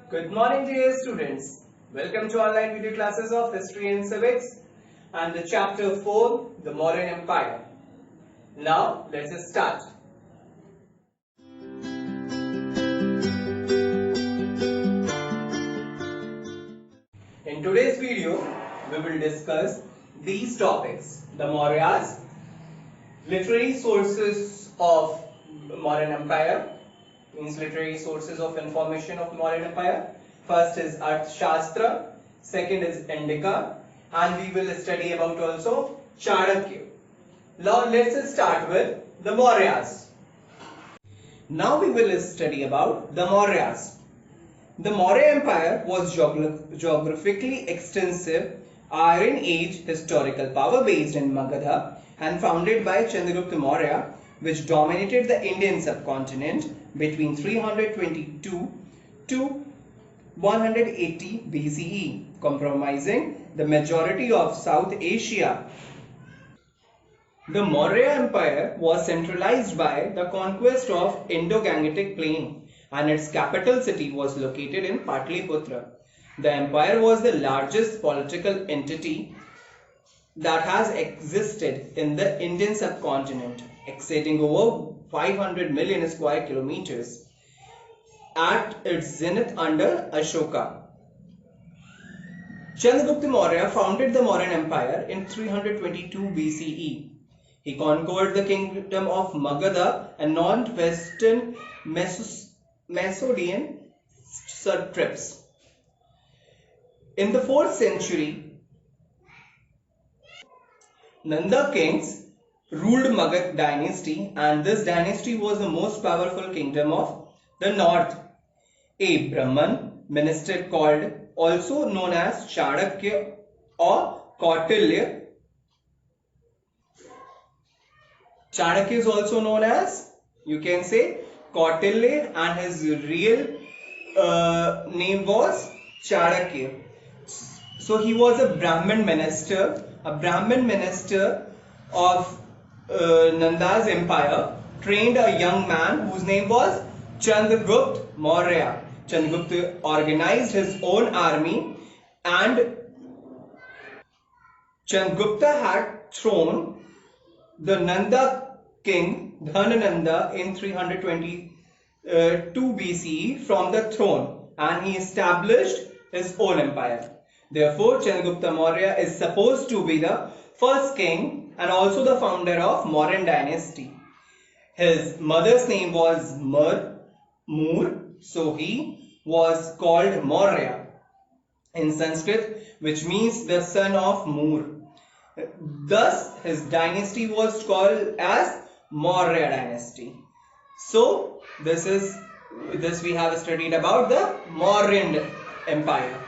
Good morning, dear students. Welcome to online video classes of History and Civics and the chapter 4, the Mauryan Empire. Now, let's start. In today's video, we will discuss these topics: the Mauryas, literary sources of Mauryan Empire, means literary sources of information of Mauryan Empire. First is Earth Shastra, second is Indica, and we will study about also Chanakya. Now let's start with the Mauryas. Now we will study about the Mauryas. The Maurya Empire was geographically extensive, Iron Age historical power based in Magadha and founded by Chandragupta Maurya, which dominated the Indian subcontinent between 322 to 180 BCE, comprising the majority of South Asia. The Maurya Empire was centralized by the conquest of Indo-Gangetic Plain, and its capital city was located in Patliputra. The empire was the largest political entity that has existed in the Indian subcontinent, exceeding over 500 million square kilometers at its zenith under Ashoka. Chandragupta Maurya founded the Mauryan Empire in 322 BCE. He conquered the kingdom of Magadha and northwestern Macedonian satraps. In the 4th century, Nanda kings ruled Magad dynasty, and this dynasty was the most powerful kingdom of the north. A Brahman minister called, also known as Chanakya or Kautilya. Chanakya is also known as, you can say, Kautilya, and his real name was Chanakya. So he was a Brahmin minister of Nanda's empire, trained a young man whose name was Chandragupta Maurya. Chandragupta organized his own army, and Chandragupta had thrown the Nanda king Dhanananda in 322 BCE from the throne, and he established his own empire. Therefore, Chandragupta Maurya is supposed to be the first king and also the founder of Mauryan dynasty. His mother's name was Moor, so he was called Maurya in Sanskrit, which means the son of Moor. Thus, his dynasty was called as Maurya dynasty. So, this we have studied about the Mauryan Empire.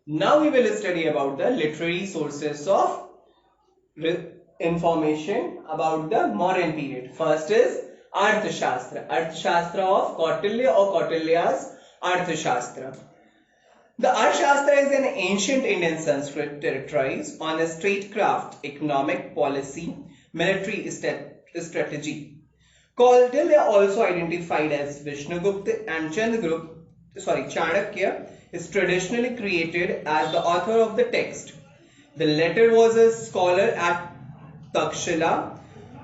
Now we will study about the literary sources of information about the Mauryan period. First is Earth Shastra. Earth Shastra of Kautilya or Kautilya's Earth Shastra. The Earth Shastra is an ancient Indian Sanskrit treatise on the statecraft, economic policy, military strategy. Kautilya, also identified as Vishnugupta, and Chanakya, is traditionally credited as the author of the text. The latter was a scholar at Takshila,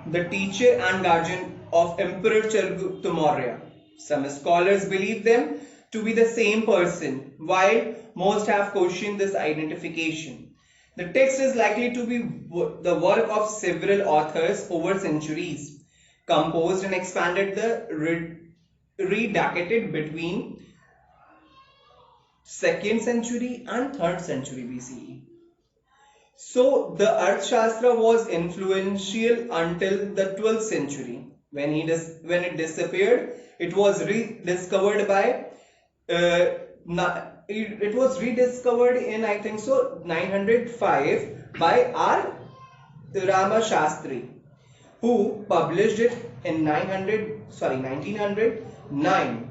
the teacher and guardian of Emperor Chandragupta Maurya. Some scholars believe them to be the same person, while most have questioned this identification. The text is likely to be the work of several authors over centuries, composed and expanded redacted between 2nd century and 3rd century BCE. So the Earth Shastra was influential until the 12th century. When it disappeared, it was rediscovered by it was rediscovered in, I think so, 905 by R. Rama Shastri, who published it in 1909,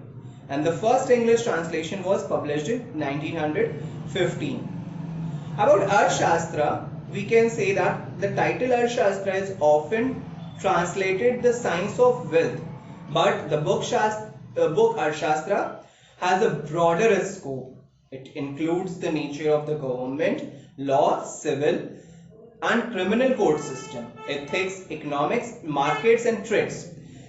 and the first English translation was published in 1915. About Earth Shastra, we can say that the title Earth Shastra is often translated the science of wealth, but the book Earth Shastra has a broader scope. It includes the nature of the government, law, civil, and criminal court system, ethics, economics, markets, and trades.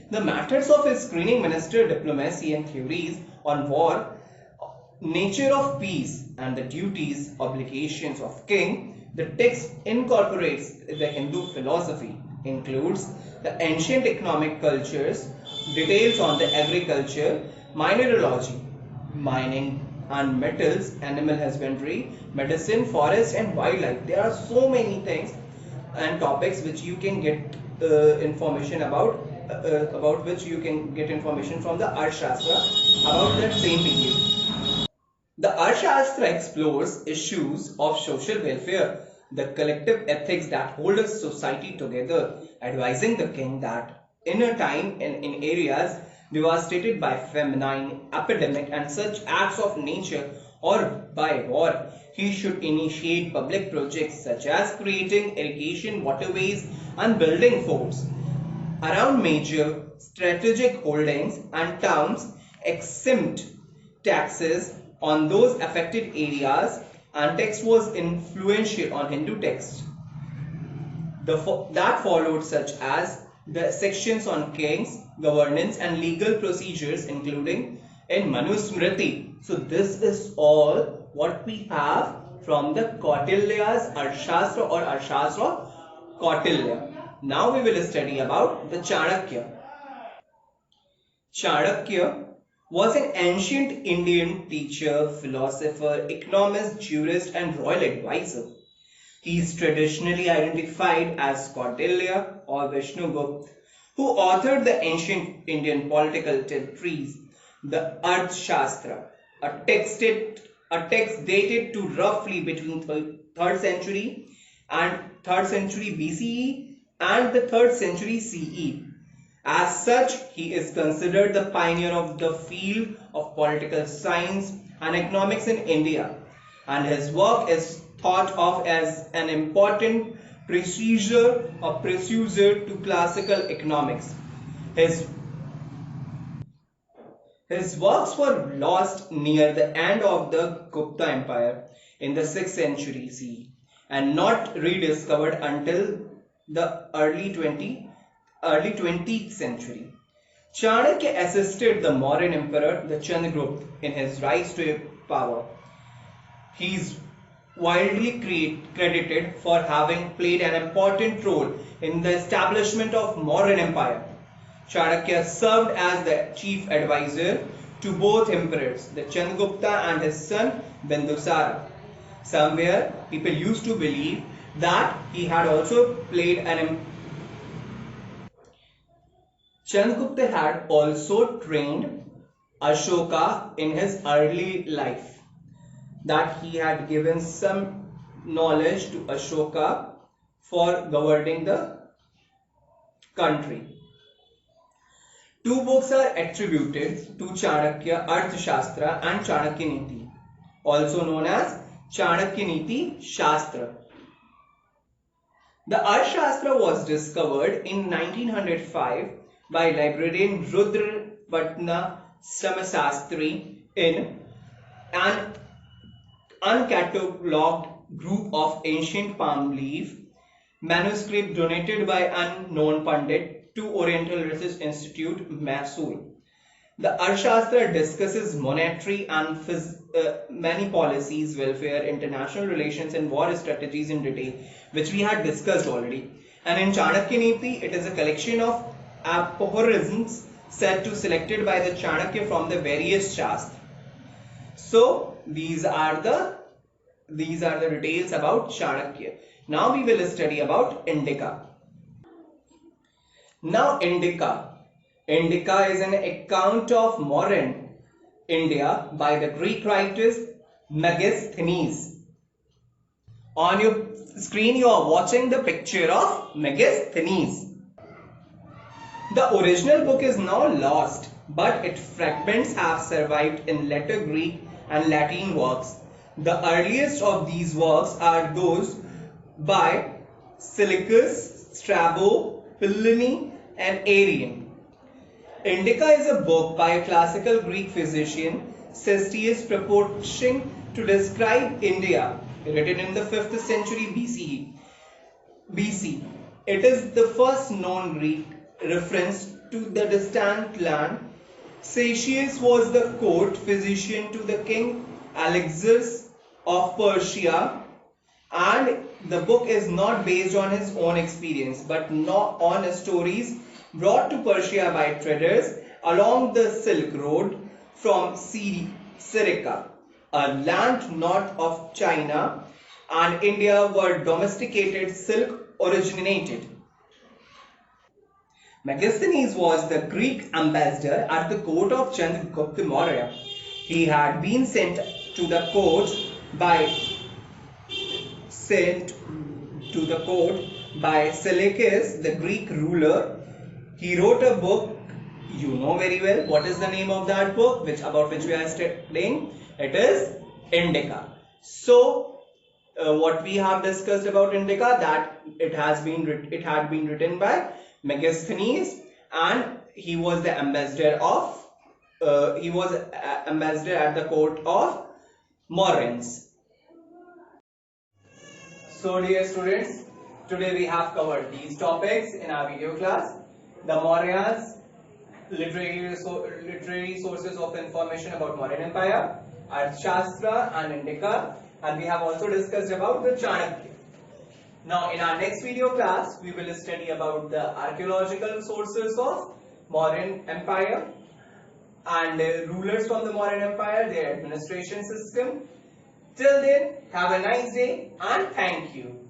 The matters of his screening minister, diplomacy, and theories on war, nature of peace, and the duties, obligations of king. The text incorporates the Hindu philosophy, includes the ancient economic cultures, details on the agriculture, mineralogy, mining and metals, animal husbandry, medicine, forest and wildlife. There are so many things and topics which you can get information about which you can get information from the Earth Shastra about that same period. The Earth Shastra explores issues of social welfare, the collective ethics that hold a society together, advising the king that in a time and in areas devastated by famine, epidemic, and such acts of nature or by war, he should initiate public projects such as creating irrigation waterways and building forts around major strategic holdings and towns, exempt taxes on those affected areas, and text was influential on Hindu texts that followed, such as the sections on kings, governance, and legal procedures, including in Manusmriti. So this is all what we have from the Kautilya's Arthashastra or Arthashastra Kautilya. Now we will study about the Chanakya. Chanakya was an ancient Indian teacher, philosopher, economist, jurist, and royal advisor. He is traditionally identified as Kautilya or Vishnugupta, who authored the ancient Indian political treatise, the Earth Shastra, a text dated to roughly between 3rd century and 3rd century BCE and the 3rd century CE. As such, he is considered the pioneer of the field of political science and economics in India, and his work is thought of as an important predecessor to classical economics. His works were lost near the end of the Gupta Empire in the 6th century CE and not rediscovered until the early 20th century. Chanakya assisted the Mauryan Emperor, the Chandragupta, in his rise to power. He is widely credited for having played an important role in the establishment of Maurya Empire. Chanakya served as the chief advisor to both emperors, the Chandragupta and his son Bindusara. Somewhere, people used to believe that he had also played an Chandragupta had also trained Ashoka in his early life, that he had given some knowledge to Ashoka for governing the country. Two books are attributed to Chanakya, Arthashastra and Chanakya Niti, also known as Chanakya Niti Shastra. The Arthashastra was discovered in 1905 by librarian Rudra Patna Samasastri in an uncatalogued group of ancient palm leaf manuscript donated by unknown Pandit to Oriental Research Institute, Mysore. The Arthashastra discusses monetary and many policies, welfare, international relations, and war strategies in detail, which we had discussed already. And in Chanakya Niti, it is a collection of aphorisms said to selected by the Chanakya from the various Shastra. So these are the details about Chanakya. Now we will study about Indica. Now Indica is an account of modern India by the Greek writer Megasthenes. On your screen you are watching the picture of Megasthenes. The original book is now lost, but its fragments have survived in later Greek and Latin works. The earliest of these works are those by Seleucus, Strabo, Pliny, and Arrian. Indica is a book by a classical Greek physician Cestius purporting to describe India, written in the 5th century BC. It is the first known Greek reference to the distant land. Cestius was the court physician to the king Alexis of Persia, and the book is not based on his own experience but not on stories brought to Persia by traders along the Silk Road from Syriaca, a land north of China and India where domesticated silk originated. Megasthenes was the Greek ambassador at the court of Chandragupta Maurya. He had been sent to the court by Seleucus, the Greek ruler. He wrote a book, you know very well what is the name of that book about which we are studying. It is Indica. So what we have discussed about Indica, that it had been written by Megasthenes, and he was the ambassador at the court of Mauryans. So dear students, today we have covered these topics in our video class: the Mauryas, literary sources of information about Mauryan Empire, Earth Shastra and Indica, and we have also discussed about the Chanakya. Now in our next video class, we will study about the archaeological sources of Mauryan Empire and rulers from the Mauryan Empire, their administration system. Till then, have a nice day and thank you.